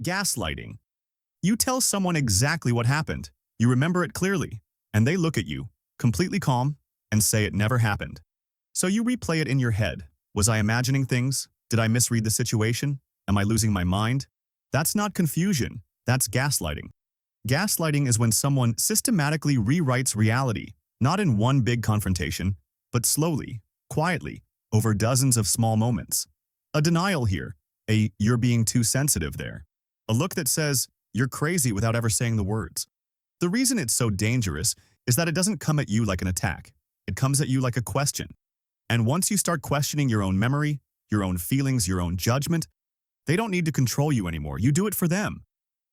Gaslighting. You tell someone exactly what happened. You remember it clearly, and they look at you, completely calm, and say it never happened. So you replay it in your head. Was I imagining things? Did I misread the situation? Am I losing my mind? That's not confusion. That's gaslighting. Gaslighting is when someone systematically rewrites reality, not in one big confrontation, but slowly, quietly, over dozens of small moments. A denial here, a "you're being too sensitive" there. A look that says, "you're crazy" without ever saying the words. The reason it's so dangerous is that it doesn't come at you like an attack. It comes at you like a question. And once you start questioning your own memory, your own feelings, your own judgment, they don't need to control you anymore. You do it for them.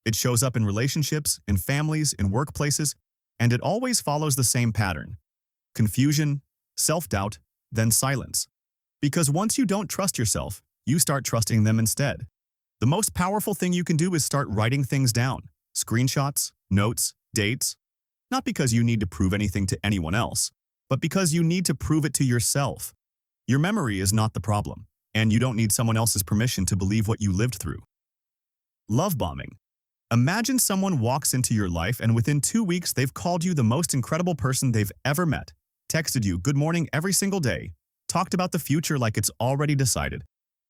It shows up in relationships, in families, in workplaces, and it always follows the same pattern. Confusion, self-doubt, then silence. Because once you don't trust yourself, you start trusting them instead. The most powerful thing you can do is start writing things down. Screenshots, notes, dates. Not because you need to prove anything to anyone else, but because you need to prove it to yourself. Your memory is not the problem, and you don't need someone else's permission to believe what you lived through. Love bombing. Imagine someone walks into your life and within 2 weeks they've called you the most incredible person they've ever met, texted you good morning every single day, talked about the future like it's already decided,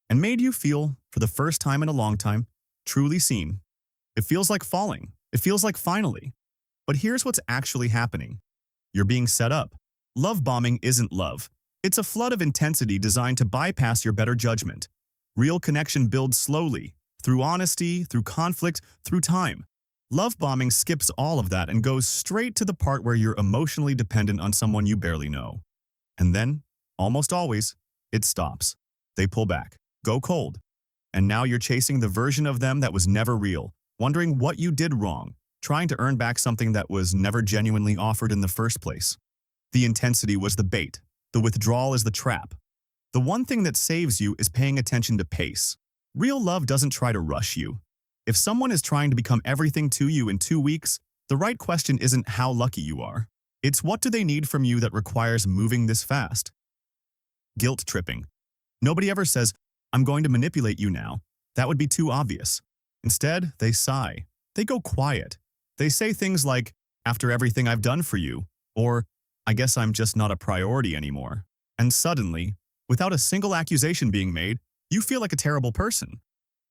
and made you feel, for the first time in a long time, truly seen. It feels like falling. It feels like finally. But here's what's actually happening. You're being set up. Love bombing isn't love. It's a flood of intensity designed to bypass your better judgment. Real connection builds slowly, through honesty, through conflict, through time. Love bombing skips all of that and goes straight to the part where you're emotionally dependent on someone you barely know. And then, almost always, it stops. They pull back, go cold. And now you're chasing the version of them that was never real, wondering what you did wrong, trying to earn back something that was never genuinely offered in the first place. The intensity was the bait. The withdrawal is the trap. The one thing that saves you is paying attention to pace. Real love doesn't try to rush you. If someone is trying to become everything to you in 2 weeks, the right question isn't how lucky you are. It's what do they need from you that requires moving this fast. Guilt tripping. Nobody ever says, "I'm going to manipulate you now." That would be too obvious. Instead, they sigh. They go quiet. They say things like, "After everything I've done for you," or "I guess I'm just not a priority anymore." And suddenly, without a single accusation being made, you feel like a terrible person.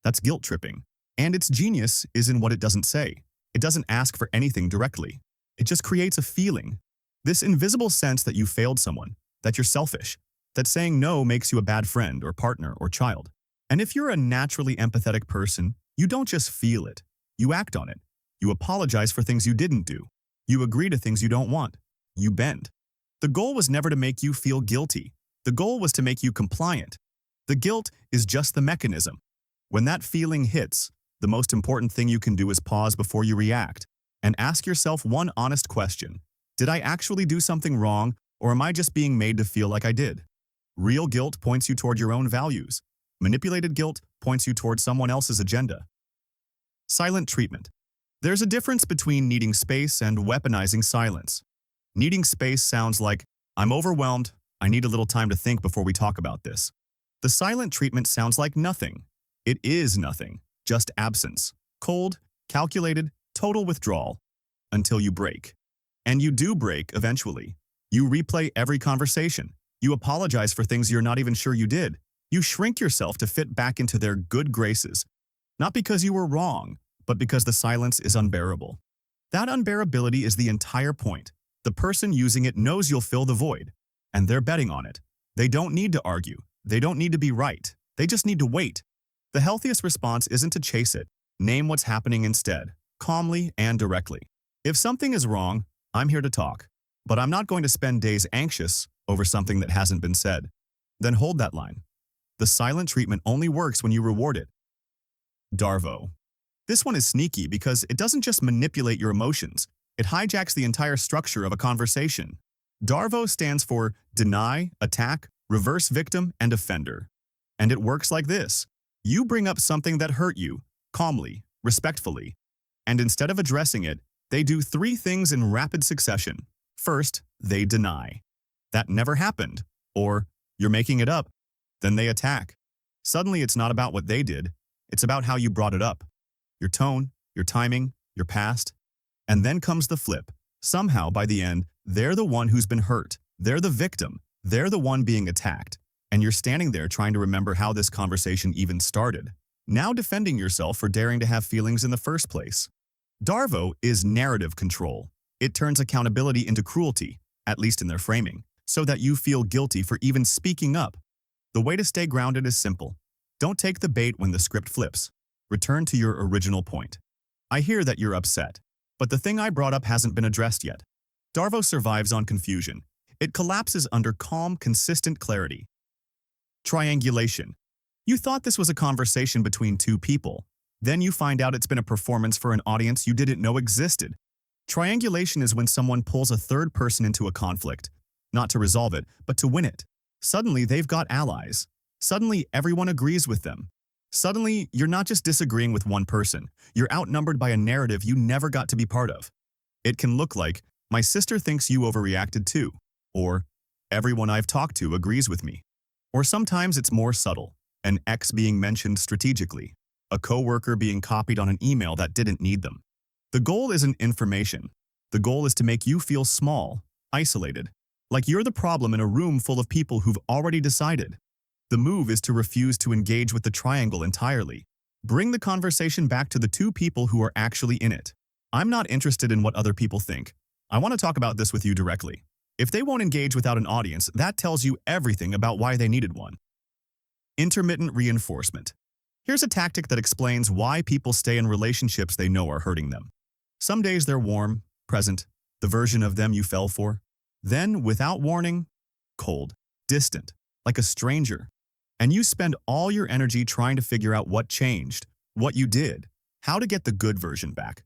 That's guilt tripping. And its genius is in what it doesn't say. It doesn't ask for anything directly. It just creates a feeling. This invisible sense that you failed someone, that you're selfish, that saying no makes you a bad friend or partner or child. And if you're a naturally empathetic person, you don't just feel it. You act on it. You apologize for things you didn't do. You agree to things you don't want. You bend. The goal was never to make you feel guilty. The goal was to make you compliant. The guilt is just the mechanism. When that feeling hits, the most important thing you can do is pause before you react and ask yourself one honest question. Did I actually do something wrong, or am I just being made to feel like I did? Real guilt points you toward your own values. Manipulated guilt points you toward someone else's agenda. Silent treatment. There's a difference between needing space and weaponizing silence. Needing space sounds like, "I'm overwhelmed, I need a little time to think before we talk about this." The silent treatment sounds like nothing. It is nothing, just absence. Cold, calculated, total withdrawal. Until you break. And you do break eventually. You replay every conversation. You apologize for things you're not even sure you did. You shrink yourself to fit back into their good graces. Not because you were wrong, but because the silence is unbearable. That unbearability is the entire point. The person using it knows you'll fill the void, and they're betting on it. They don't need to argue. They don't need to be right. They just need to wait. The healthiest response isn't to chase it. Name what's happening instead, calmly and directly. If something is wrong, I'm here to talk, but I'm not going to spend days anxious over something that hasn't been said. Then hold that line. The silent treatment only works when you reward it. DARVO. This one is sneaky because it doesn't just manipulate your emotions. It hijacks the entire structure of a conversation. DARVO stands for deny, attack, reverse victim, and offender. And it works like this. You bring up something that hurt you, calmly, respectfully. And instead of addressing it, they do 3 things in rapid succession. First, they deny. That never happened. Or, you're making it up. Then they attack. Suddenly it's not about what they did. It's about how you brought it up. your tone, your timing, your past. And then comes the flip. Somehow, by the end, they're the one who's been hurt. They're the victim. They're the one being attacked. And you're standing there trying to remember how this conversation even started. Now defending yourself for daring to have feelings in the first place. DARVO is narrative control. It turns accountability into cruelty, at least in their framing, so that you feel guilty for even speaking up. The way to stay grounded is simple. Don't take the bait when the script flips. Return to your original point. I hear that you're upset, but the thing I brought up hasn't been addressed yet. DARVO survives on confusion. It collapses under calm, consistent clarity. Triangulation. You thought this was a conversation between two people. Then you find out it's been a performance for an audience you didn't know existed. Triangulation is when someone pulls a third person into a conflict, not to resolve it, but to win it. Suddenly, they've got allies. Suddenly, everyone agrees with them. Suddenly, you're not just disagreeing with one person. You're outnumbered by a narrative you never got to be part of. It can look like, my sister thinks you overreacted too, or everyone I've talked to agrees with me. Or sometimes it's more subtle, an ex being mentioned strategically, a coworker being copied on an email that didn't need them. The goal isn't information. The goal is to make you feel small, isolated, like you're the problem in a room full of people who've already decided. The move is to refuse to engage with the triangle entirely. Bring the conversation back to the two people who are actually in it. I'm not interested in what other people think. I want to talk about this with you directly. If they won't engage without an audience, that tells you everything about why they needed one. Intermittent reinforcement. Here's a tactic that explains why people stay in relationships they know are hurting them. Some days they're warm, present, the version of them you fell for. Then, without warning, cold, distant, like a stranger. And you spend all your energy trying to figure out what changed, what you did, how to get the good version back.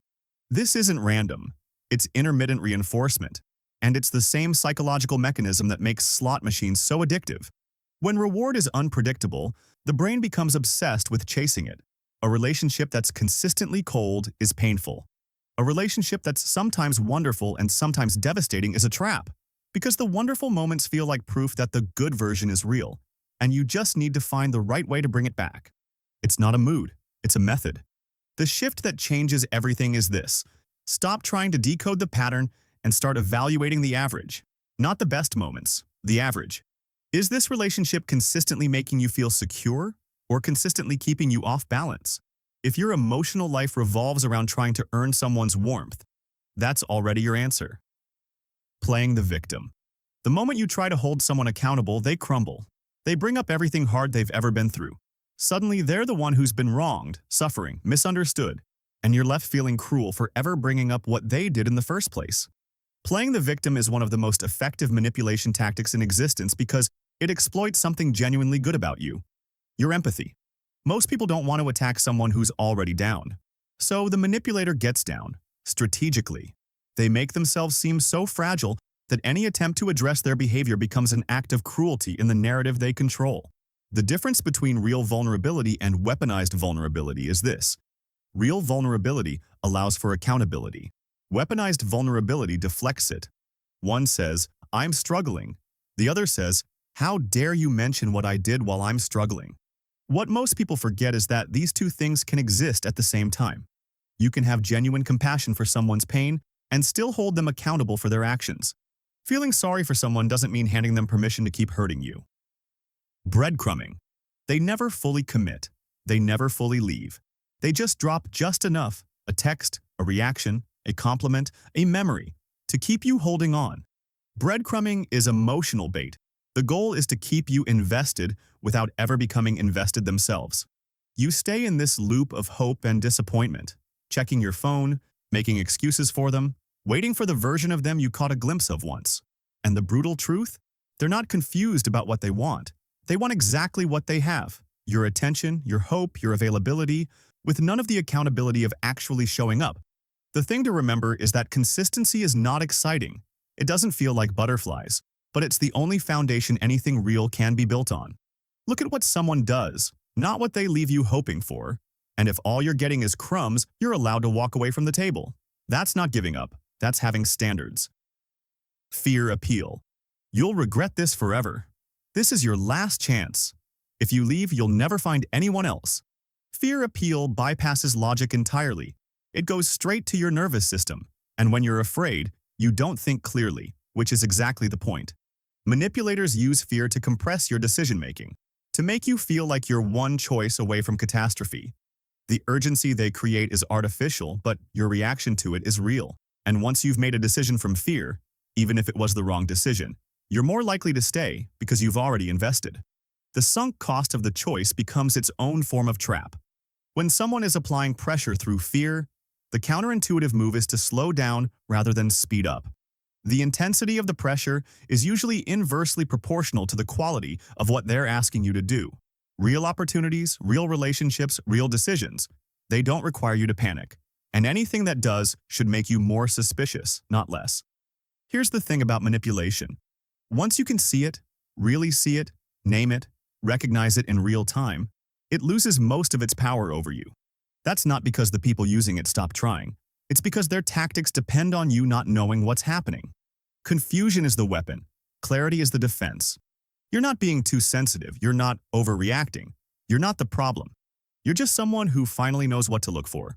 This isn't random. It's intermittent reinforcement. And it's the same psychological mechanism that makes slot machines so addictive. When reward is unpredictable, the brain becomes obsessed with chasing it. A relationship that's consistently cold is painful. A relationship that's sometimes wonderful and sometimes devastating is a trap. Because the wonderful moments feel like proof that the good version is real, and you just need to find the right way to bring it back. It's not a mood, it's a method. The shift that changes everything is this. Stop trying to decode the pattern and start evaluating the average. Not the best moments, the average. Is this relationship consistently making you feel secure or consistently keeping you off balance? If your emotional life revolves around trying to earn someone's warmth, that's already your answer. Playing the victim. The moment you try to hold someone accountable, they crumble. They bring up everything hard they've ever been through. Suddenly, they're the one who's been wronged, suffering, misunderstood, and you're left feeling cruel for ever bringing up what they did in the first place. Playing the victim is one of the most effective manipulation tactics in existence because it exploits something genuinely good about you: your empathy. Most people don't want to attack someone who's already down. So the manipulator gets down, strategically. They make themselves seem so fragile that any attempt to address their behavior becomes an act of cruelty in the narrative they control. The difference between real vulnerability and weaponized vulnerability is this. Real vulnerability allows for accountability. Weaponized vulnerability deflects it. One says, "I'm struggling." The other says, "How dare you mention what I did while I'm struggling?" What most people forget is that these two things can exist at the same time. You can have genuine compassion for someone's pain and still hold them accountable for their actions. Feeling sorry for someone doesn't mean handing them permission to keep hurting you. Breadcrumbing. They never fully commit. They never fully leave. They just drop just enough, a text, a reaction, a compliment, a memory, to keep you holding on. Breadcrumbing is emotional bait. The goal is to keep you invested without ever becoming invested themselves. You stay in this loop of hope and disappointment, checking your phone, making excuses for them, waiting for the version of them you caught a glimpse of once. And the brutal truth? They're not confused about what they want. They want exactly what they have: your attention, your hope, your availability, with none of the accountability of actually showing up. The thing to remember is that consistency is not exciting. It doesn't feel like butterflies, but it's the only foundation anything real can be built on. Look at what someone does, not what they leave you hoping for. And if all you're getting is crumbs, you're allowed to walk away from the table. That's not giving up. That's having standards. Fear appeal. You'll regret this forever. This is your last chance. If you leave, you'll never find anyone else. Fear appeal bypasses logic entirely. It goes straight to your nervous system, and when you're afraid, you don't think clearly, which is exactly the point. Manipulators use fear to compress your decision-making, to make you feel like you're one choice away from catastrophe. The urgency they create is artificial, but your reaction to it is real. And once you've made a decision from fear, even if it was the wrong decision, you're more likely to stay because you've already invested. The sunk cost of the choice becomes its own form of trap. When someone is applying pressure through fear, the counterintuitive move is to slow down rather than speed up. The intensity of the pressure is usually inversely proportional to the quality of what they're asking you to do. Real opportunities, real relationships, real decisions, they don't require you to panic. And anything that does should make you more suspicious, not less. Here's the thing about manipulation. Once you can see it, really see it, name it, recognize it in real time, it loses most of its power over you. That's not because the people using it stop trying. It's because their tactics depend on you not knowing what's happening. Confusion is the weapon. Clarity is the defense. You're not being too sensitive. You're not overreacting. You're not the problem. You're just someone who finally knows what to look for.